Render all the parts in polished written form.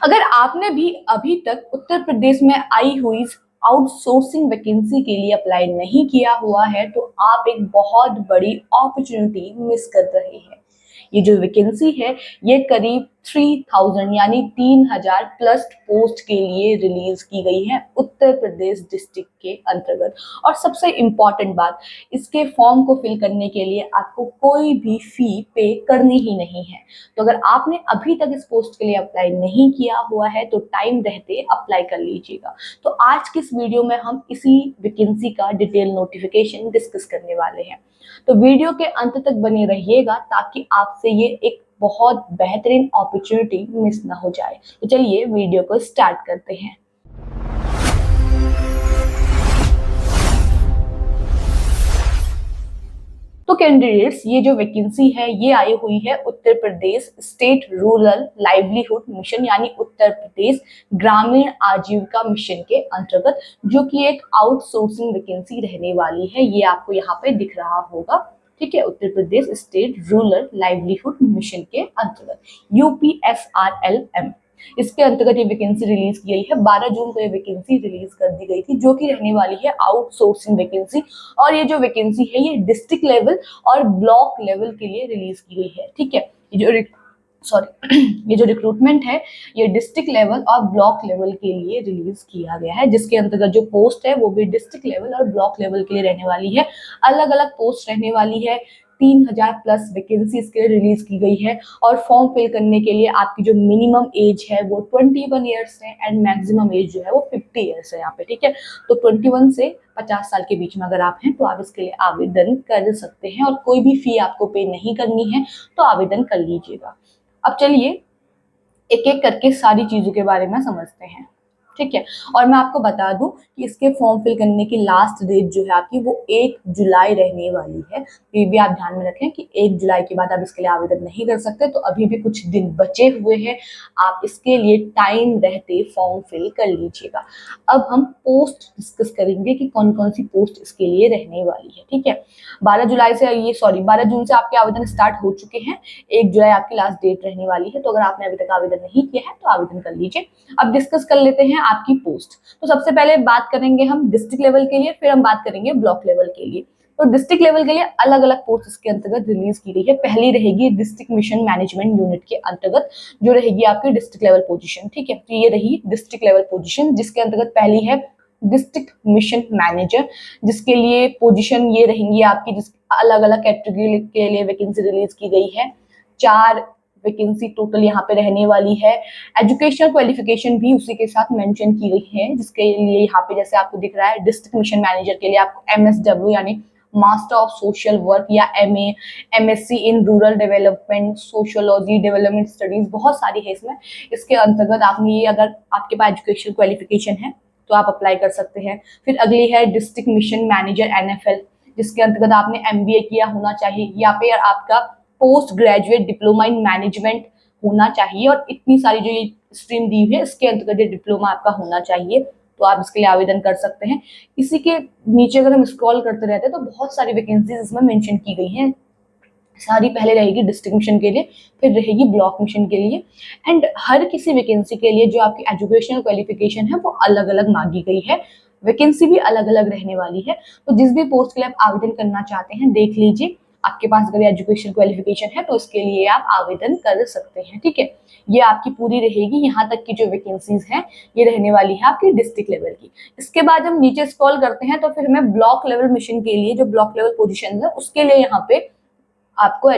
अगर आपने भी अभी तक उत्तर प्रदेश में आई हुई आउटसोर्सिंग वैकेंसी के लिए अप्लाई नहीं किया हुआ है तो आप एक बहुत बड़ी अपॉर्चुनिटी मिस कर रहे हैं। ये जो वैकेंसी है ये करीब 3000 यानी 3000 प्लस पोस्ट के लिए रिलीज की गई है उत्तर प्रदेश डिस्ट्रिक्ट के अंतर्गत। और सबसे इम्पॉर्टेंट बात, इसके फॉर्म को फिल करने के लिए आपको कोई भी फी पे करनी ही नहीं है। तो अगर आपने अभी तक इस पोस्ट के लिए अप्लाई नहीं किया हुआ है तो टाइम रहते अप्लाई कर लीजिएगा। तो आज की इस वीडियो में हम इसी वैकेंसी का डिटेल नोटिफिकेशन डिस्कस करने वाले हैं। तो वीडियो के अंत तक बने रहिएगा ताकि आपसे ये एक बहुत बेहतरीन अपॉर्चुनिटी मिस ना हो जाए। तो चलिए वीडियो को स्टार्ट करते हैं। तो कैंडिडेट्स, ये जो वैकेंसी है ये आई हुई है Uttar Pradesh state rural livelihood mission यानी उत्तर प्रदेश ग्रामीण आजीविका मिशन के अंतर्गत, जो कि एक आउटसोर्सिंग वैकेंसी रहने वाली है। ये आपको यहाँ पे दिख रहा होगा, ठीक है, Uttar Pradesh state rural livelihood mission के अंतर्गत UPSRLM। इसके अंतर्गत ये वैकेंसी रिलीज की गई है। 12 जून को ये वैकेंसी रिलीज कर दी गई थी, जो कि रहने वाली है आउटसोर्सिंग वैकेंसी। और ये जो वैकेंसी है ये डिस्ट्रिक्ट लेवल और ब्लॉक लेवल के लिए रिलीज की गई है, ठीक है। ये जो रिक्रूटमेंट है ये डिस्ट्रिक्ट लेवल और ब्लॉक लेवल के लिए रिलीज किया गया है, जिसके अंतर्गत जो पोस्ट है वो भी डिस्ट्रिक्ट लेवल और ब्लॉक लेवल के लिए रहने वाली है। अलग अलग पोस्ट रहने वाली है। 3000 प्लस वैकेंसी इसके लिए रिलीज की गई है। और फॉर्म फिल करने के लिए आपकी जो मिनिमम एज है वो 21 ईयर्स है एंड मैक्सिमम एज जो है वो 50 ईयर्स है यहाँ पे, ठीक है। तो 21 से 50 साल के बीच में अगर आप हैं तो आप इसके लिए आवेदन कर सकते हैं और कोई भी फी आपको पे नहीं करनी है, तो आवेदन कर लीजिएगा। अब चलिए एक एक करके सारी चीजों के बारे में समझते हैं, ठीक है। और मैं आपको बता दूं कि इसके फॉर्म फिल करने की लास्ट डेट जो है आपकी वो 1 जुलाई रहने वाली है। ये भी आप ध्यान में रखें कि 1 जुलाई के बाद आप इसके लिए आवेदन नहीं कर सकते, तो अभी भी कुछ दिन बचे हुए हैं। आप इसके लिए टाइम रहते फॉर्म फिल कर लीजिएगा। अब हम पोस्ट डिस्कस करेंगे कि कौन कौन सी पोस्ट इसके लिए रहने वाली है, ठीक है। 12 जून से आपके आवेदन स्टार्ट हो चुके हैं। 1 जुलाई आपकी लास्ट डेट रहने वाली है। तो अगर आपने अभी तक आवेदन नहीं किया है तो आवेदन कर लीजिए। अब डिस्कस कर लेते हैं आपकी पोस्ट। तो सबसे पहले बात करेंगे हम डिस्ट्रिक्ट लेवल के लिए, फिर हम बात करेंगे ब्लॉक लेवल के लिए। तो डिस्ट्रिक्ट लेवल के लिए अलग अलग पोस्ट इसके अंतर्गत रिलीज की गई है। पहली रहेगी डिस्ट्रिक्ट मिशन मैनेजमेंट यूनिट के अंतर्गत, जो रहेगी आपकी डिस्ट्रिक्ट लेवल पोजीशन, ठीक है। तो ये रही डिस्ट्रिक्ट लेवल पोजीशन, जिसके अंतर्गत पहली है डिस्ट्रिक्ट मिशन मैनेजर, जिसके लिए पोजीशन ये रहेंगी आपकी, जिस अलग अलग कैटेगरी के लिए वैकेंसी रिलीज की गई है। 4 वैकेंसी टोटल यहाँ पे रहने वाली है। एजुकेशनल क्वालिफिकेशन भी उसी के साथ मेंशन की गई है, जिसके लिए यहाँ पे जैसे आपको दिख रहा है डिस्ट्रिक्ट मिशन मैनेजर के लिए आपको MSW यानी मास्टर ऑफ सोशल वर्क या MA, MSc in rural development, sociology, development studies, बहुत सारी है इसमें। इसके अंतर्गत आपने ये, अगर आपके पास एजुकेशनल क्वालिफिकेशन है तो आप अप्लाई कर सकते हैं। फिर अगली है डिस्ट्रिक्ट मिशन मैनेजर NFL, जिसके अंतर्गत आपने MBA किया होना चाहिए या फिर आपका post graduate diploma in management होना चाहिए। और इतनी सारी जो ये स्ट्रीम दी हुई है इसके अंतर्गत डिप्लोमा आपका होना चाहिए, तो आप इसके लिए आवेदन कर सकते हैं। इसी के नीचे अगर हम स्क्रॉल करते रहते हैं तो बहुत सारी वैकेंसीज इसमें मेंशन की गई हैं। सारी पहले रहेगी डिस्ट्रिक्ट मिशन के लिए, फिर रहेगी ब्लॉक मिशन के लिए। एंड हर किसी वैकेंसी के लिए जो आपकी एजुकेशनल क्वालिफिकेशन है वो अलग अलग मांगी गई है। वैकेंसी भी अलग अलग रहने वाली है। तो जिस भी पोस्ट के लिए आप आवेदन करना चाहते हैं देख लीजिए, आपके पास अगर एजुकेशन क्वालिफिकेशन है तो इसके लिए आप आवेदन कर सकते हैं, ठीक है। ये आपकी पूरी रहेगी, यहाँ तक की जो वैकेंसीज हैं ये रहने वाली है आपकी डिस्ट्रिक्ट लेवल की। इसके बाद हम नीचे स्क्रॉल करते हैं तो फिर हमें ब्लॉक लेवल मिशन के लिए जो ब्लॉक लेवल पोजीशन है उसके लिए यहाँ पे आपको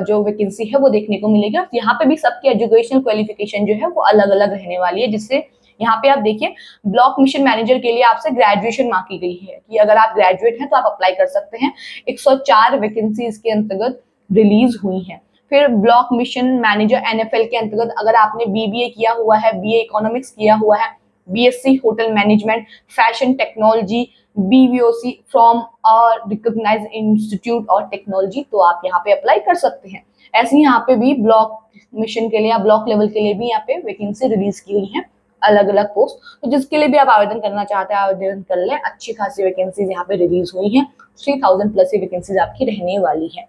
जो वैकेंसी है वो देखने को मिलेगा। यहाँ पे भी सबकी एजुकेशनल क्वालिफिकेशन जो है वो अलग अलग रहने वाली है, जिससे यहाँ पे आप देखिए ब्लॉक मिशन मैनेजर के लिए आपसे ग्रेजुएशन मांगी गई है कि अगर आप ग्रेजुएट हैं तो आप अप्लाई कर सकते हैं। 104 वैकेंसी इसके अंतर्गत रिलीज हुई है। फिर ब्लॉक मिशन मैनेजर NFL के अंतर्गत अगर आपने BBA किया हुआ है, BA इकोनॉमिक्स किया हुआ है, BSc hotel management, fashion technology, BVOC from और रिकॉग्नाइज्ड इंस्टीट्यूट और टेक्नोलॉजी, तो आप यहाँ पे अप्लाई कर सकते हैं। ऐसे ही यहाँ पे भी ब्लॉक मिशन के लिए या ब्लॉक लेवल के लिए भी यहाँ पे वैकेंसी रिलीज की गई है, अलग अलग पोस्ट। तो जिसके लिए भी आप आवेदन करना चाहते हैं आवेदन कर लें। अच्छी खासी वैकेंसीज यहाँ पे रिलीज हुई हैं। 3000 प्लस वैकेंसीज आपकी रहने वाली है।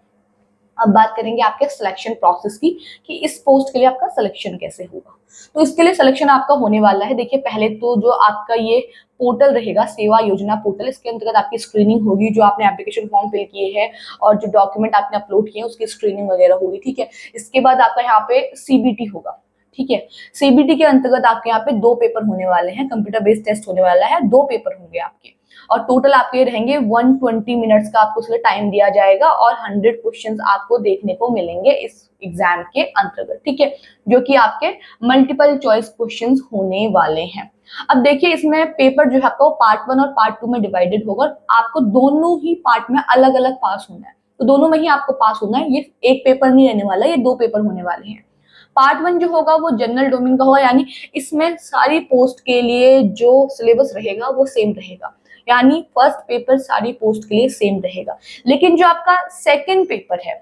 अब बात करेंगे आपके सिलेक्शन प्रोसेस की कि इस पोस्ट के लिए आपका सिलेक्शन कैसे होगा। तो इसके लिए सिलेक्शन आपका होने वाला है, देखिए पहले तो जो आपका ये पोर्टल रहेगा सेवा योजना पोर्टल, इसके अंतर्गत आपकी स्क्रीनिंग होगी, जो आपने एप्लीकेशन फॉर्म फिल किए हैं और जो डॉक्यूमेंट आपने अपलोड किए हैं उसकी स्क्रीनिंग वगैरह होगी, ठीक है। इसके बाद आपका यहाँ पे सीबीटी होगा, ठीक है। सीबीटी के अंतर्गत आपके यहाँ पे 2 पेपर होने वाले हैं, कंप्यूटर बेस्ड टेस्ट होने वाला है, 2 पेपर होंगे आपके और टोटल आपके रहेंगे 120 मिनट्स का आपको उसके टाइम दिया जाएगा और 100 क्वेश्चंस आपको देखने को मिलेंगे इस एग्जाम के अंतर्गत, ठीक है, जो कि आपके मल्टीपल चॉइस क्वेश्चंस होने वाले हैं। अब देखिए इसमें पेपर जो है आपको पार्ट 1 और पार्ट 2 में डिवाइडेड होगा, आपको दोनों ही पार्ट में अलग अलग पास होना है, तो दोनों में ही आपको पास होना है, ये एक पेपर नहीं रहने वाला, ये 2 पेपर होने वाले हैं। पार्ट 1 जो होगा वो जनरल डोमेन का होगा, यानी इसमें सारी पोस्ट के लिए जो सिलेबस रहेगा वो सेम रहेगा, यानी फर्स्ट पेपर सारी पोस्ट के लिए सेम रहेगा। लेकिन जो आपका सेकंड पेपर है,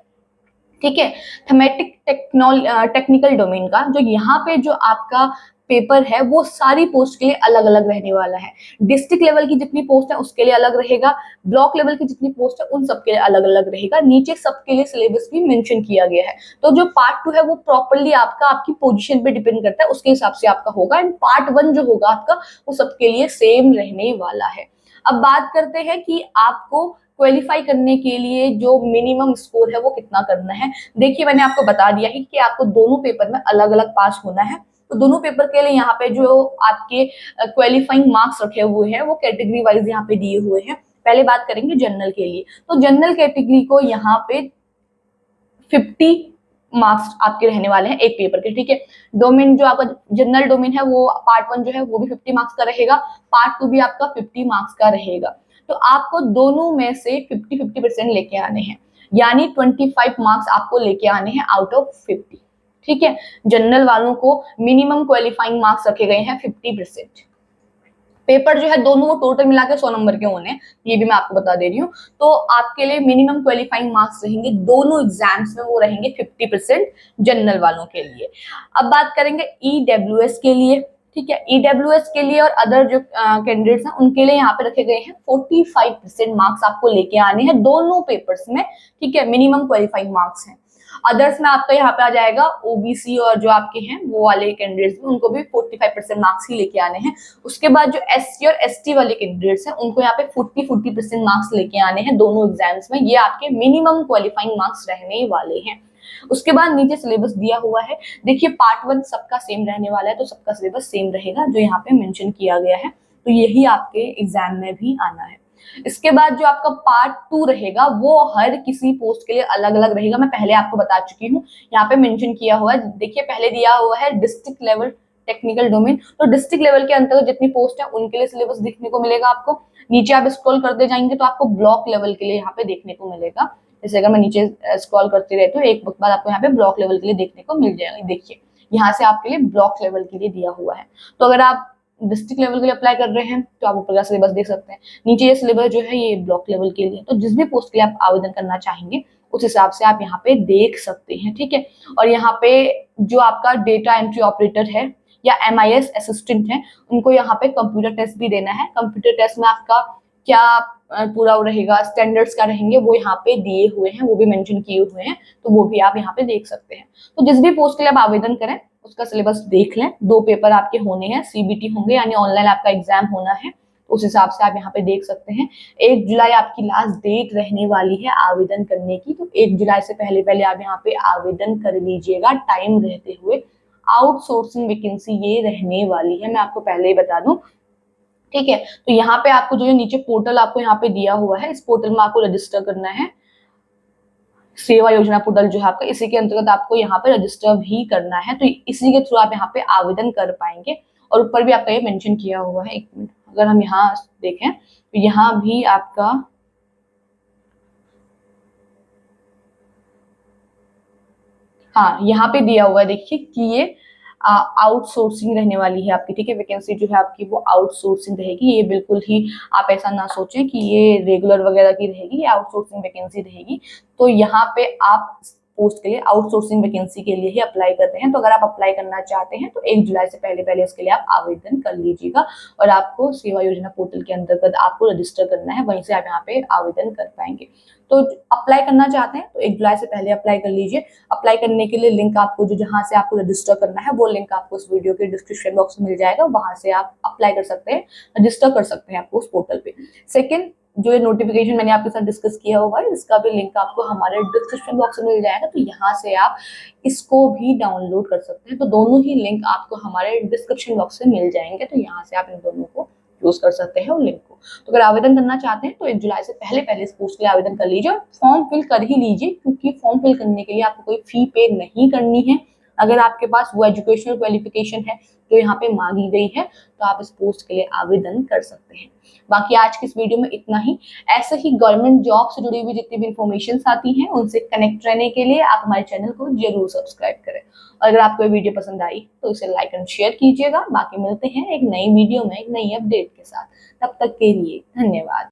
ठीक है, थमेटिक टेक्निकल डोमेन का, जो यहाँ पे जो आपका पेपर है वो सारी पोस्ट के लिए अलग अलग रहने वाला है। डिस्ट्रिक्ट लेवल की जितनी पोस्ट है उसके लिए अलग रहेगा, ब्लॉक लेवल की जितनी पोस्ट है उन सबके लिए अलग अलग रहेगा, नीचे सबके लिए सिलेबस भी मेंशन किया गया है। तो जो पार्ट 2 है वो प्रॉपरली आपका आपकी पोजीशन पे डिपेंड करता है, उसके हिसाब से आपका होगा, एंड पार्ट 1 जो होगा आपका वो सबके लिए सेम रहने वाला है। अब बात करते हैं कि आपको क्वालिफाई करने के लिए जो मिनिमम स्कोर है वो कितना करना है। देखिए मैंने आपको बता दिया है कि आपको दोनों पेपर में अलग अलग पास होना है, तो दोनों पेपर के लिए यहाँ पे जो आपके क्वालिफाइंग मार्क्स रखे हुए हैं वो कैटेगरी वाइज यहाँ पे दिए हुए हैं। पहले बात करेंगे जनरल के लिए, तो जनरल कैटेगरी को यहाँ पे 50 मार्क्स आपके रहने वाले हैं एक पेपर के, ठीक है। डोमेन जो आपका जनरल डोमेन है वो पार्ट 1 जो है वो भी 50 मार्क्स का रहेगा, पार्ट 2 भी आपका 50 मार्क्स का रहेगा। तो आपको दोनों में से 50-50% लेके आने हैं, यानी 25 मार्क्स आपको लेके आने हैं आउट ऑफ 50, ठीक है। जनरल वालों को मिनिमम क्वालिफाइंग मार्क्स रखे गए हैं 50%। पेपर जो है दोनों टोटल मिला के 100 नंबर के होने हैं, ये भी मैं आपको बता दे रही हूँ। तो आपके लिए मिनिमम क्वालिफाइंग मार्क्स रहेंगे दोनों एग्जाम्स में, वो रहेंगे 50% जनरल वालों के लिए। अब बात करेंगे ईडब्ल्यूएस के लिए, ठीक है। ईडब्ल्यूएस के लिए और अदर जो कैंडिडेट्स हैं उनके लिए यहाँ पे रखे गए हैं 45% मार्क्स आपको लेके आने हैं दोनों पेपर्स में, ठीक है, मिनिमम क्वालिफाइंग मार्क्स हैं। अदर्स में आपका यहाँ पे आ जाएगा ओबीसी और जो आपके हैं वो वाले कैंडिडेट्स उनको भी 45% मार्क्स ही लेके आने हैं। उसके बाद जो एससी और एसटी वाले कैंडिडेट्स हैं उनको यहाँ पे 40% मार्क्स लेके आने हैं दोनों एग्जाम्स में, ये आपके मिनिमम क्वालिफाइंग मार्क्स रहने वाले हैं। उसके बाद नीचे सिलेबस दिया हुआ है, देखिए पार्ट 1 सबका सेम रहने वाला है, तो सबका सिलेबस सेम रहेगा जो यहाँ पे मेंशन किया गया है, तो यही आपके एग्जाम में भी आना है। इसके बाद जो आपका पार्ट 2 रहेगा वो हर किसी पोस्ट के लिए अलग अलग रहेगा, मैं पहले आपको बता चुकी हूँ, यहाँ पे मेंशन किया हुआ है, देखिए पहले दिया हुआ है डिस्ट्रिक्ट लेवल टेक्निकल डोमेन, तो डिस्ट्रिक्ट लेवल के अंतर्गत जितनी पोस्ट है उनके लिए सिलेबस देखने को मिलेगा आपको। नीचे आप स्क्रॉल करते जाएंगे तो आपको ब्लॉक लेवल के लिए यहाँ पे देखने को मिलेगा, जैसे अगर मैं नीचे स्क्रॉल करते रहती हूँ एक वक्त बाद आपको यहाँ पे ब्लॉक लेवल के लिए देखने को मिल जाएगा। देखिए यहाँ से आपके लिए ब्लॉक लेवल के लिए दिया हुआ है, तो अगर आप डिस्ट्रिक्ट लेवल के लिए अप्लाई कर रहे हैं तो आप ऊपर का सिलेबस देख सकते हैं, नीचे ये सिलेबस जो है ये ब्लॉक लेवल के लिए, तो जिस भी पोस्ट के लिए आप आवेदन करना चाहेंगे उस हिसाब से आप यहाँ पे देख सकते हैं, ठीक है। और यहाँ पे जो आपका डेटा एंट्री ऑपरेटर है या MIS असिस्टेंट है उनको यहाँ पे कंप्यूटर टेस्ट भी देना है, कंप्यूटर टेस्ट में आपका क्या पूरा रहेगा, स्टैंडर्ड्स क्या रहेंगे वो यहाँ पे दिए हुए हैं, वो भी मेंशन किए हुए हैं, तो वो भी आप यहाँ पे देख सकते हैं। तो जिस भी पोस्ट के लिए आप आवेदन करें उसका सिलेबस देख लें, 2 पेपर आपके होने हैं, सीबीटी होंगे यानी ऑनलाइन आपका एग्जाम होना है, उस हिसाब से आप यहाँ पे देख सकते हैं। 1 जुलाई आपकी लास्ट डेट रहने वाली है आवेदन करने की, तो 1 जुलाई से पहले पहले आप यहाँ पे आवेदन कर लीजिएगा टाइम रहते हुए। आउटसोर्सिंग वैकेंसी ये रहने वाली है, मैं आपको पहले ही बता दूं, ठीक है। तो यहाँ पे आपको जो नीचे पोर्टल आपको यहाँ पे दिया हुआ है, इस पोर्टल में आपको रजिस्टर करना है, सेवा योजना पोर्टल जो है आपका, इसी के अंतर्गत आपको यहाँ पे रजिस्टर भी करना है, तो इसी के थ्रू आप यहाँ पे आवेदन कर पाएंगे। और ऊपर भी आपका ये मेंशन किया हुआ है, एक मिनट अगर हम यहाँ देखें तो यहाँ भी आपका हाँ यहाँ पे दिया हुआ है, देखिए कि ये आउटसोर्सिंग रहने वाली है आपकी, ठीक है। वैकेंसी जो है आपकी वो आउटसोर्सिंग रहेगी, ये बिल्कुल ही आप ऐसा ना सोचें कि ये रेगुलर वगैरह की रहेगी, ये आउटसोर्सिंग वैकेंसी रहेगी। तो यहाँ पे आप पोस्ट के लिए, आउटसोर्सिंग वैकेंसी के लिए ही अप्लाई करते हैं। तो अगर आप अप्लाई करना चाहते हैं तो 1 जुलाई से पहले पहले इसके लिए आप आवेदन कर लीजिएगा और आपको सेवा योजना पोर्टल के अंतर्गत आपको रजिस्टर करना है, वहीं से आप यहाँ पे आवेदन कर पाएंगे। तो अप्लाई करना चाहते हैं तो 1 जुलाई से पहले अप्लाई कर लीजिए। अप्लाई करने के लिए लिंक आपको जो जहां से आपको रजिस्टर करना है वो लिंक आपको इस वीडियो के डिस्क्रिप्शन बॉक्स में मिल जाएगा, वहां से आप अप्लाई कर सकते हैं, रजिस्टर कर सकते हैं आपको उस पोर्टल पे। सेकंड, जो ये नोटिफिकेशन मैंने आपके साथ डिस्कस किया हुआ है, इसका भी लिंक आपको हमारे डिस्क्रिप्शन बॉक्स में मिल जाएगा, तो यहाँ से आप इसको भी डाउनलोड कर सकते हैं। तो दोनों ही लिंक आपको हमारे डिस्क्रिप्शन बॉक्स में मिल जाएंगे, तो यहाँ से आप इन दोनों को यूज कर सकते हैं उन लिंक को। तो अगर आवेदन करना चाहते हैं तो 1 जुलाई से पहले पहले इस पोस्ट के लिए आवेदन कर लीजिए और फॉर्म फिल कर ही लीजिए, क्योंकि फॉर्म फिल करने के लिए आपको कोई फी पे नहीं करनी है। अगर आपके पास वो एजुकेशनल क्वालिफिकेशन है जो यहाँ पे मांगी गई है तो आप इस पोस्ट के लिए आवेदन कर सकते हैं। बाकी आज की इस वीडियो में इतना ही। ऐसे ही गवर्नमेंट जॉब से जुड़ी हुई जितनी भी इंफॉर्मेशन आती हैं उनसे कनेक्ट रहने के लिए आप हमारे चैनल को जरूर सब्सक्राइब करें। और अगर आपको ये वीडियो पसंद आई तो इसे लाइक एंड शेयर कीजिएगा। बाकी मिलते हैं एक नई वीडियो में एक नई अपडेट के साथ, तब तक के लिए धन्यवाद।